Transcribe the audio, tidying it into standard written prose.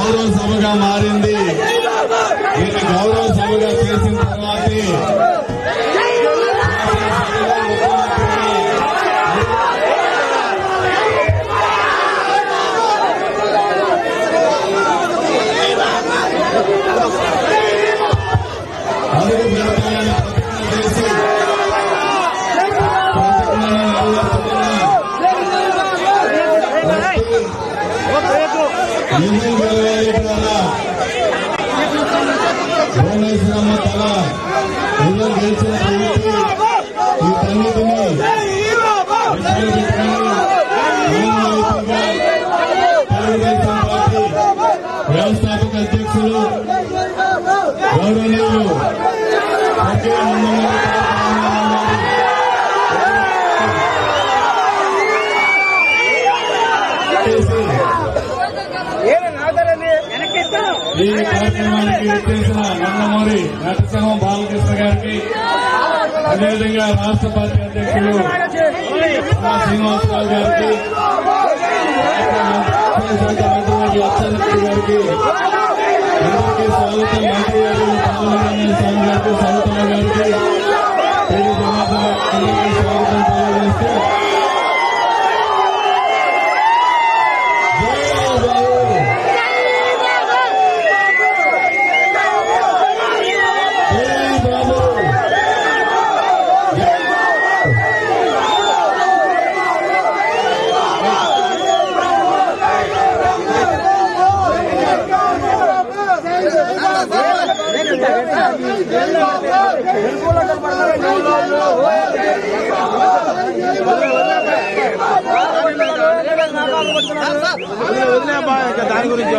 గౌరవ సభగా మారింది. దీన్ని గౌరవ సభగా చేసిన తర్వాతే అడుగు పెడతానని ప్రతిజ్ఞ చేసి భువనేశ్వరమ్మ తల నిజం గెలిచిన వ్యక్తి వీటన్నిటినీ తెలుగుదేశం పార్టీ వ్యవస్థాపక అధ్యక్షులు గౌరవనీయులు ఈ కార్యక్రమానికి చేసిన నందమూరి నరసింహం బాలకృష్ణ గారికి, అదేవిధంగా రాష్ట్ర పార్టీ అధ్యక్షులు శ్రీనివాసరావు గారికి, మంత్రి అచ్చెన్నాయుడు గారికి అందరికీ స్వాగతం. మంత్రి గారు పాలనారాయణ స్వామి గారికి, సవితమ్మ గారికి, తెలుగు జనార్దన్ అందరికీ స్వాగతం తెలియజేస్తూ దాని గురించి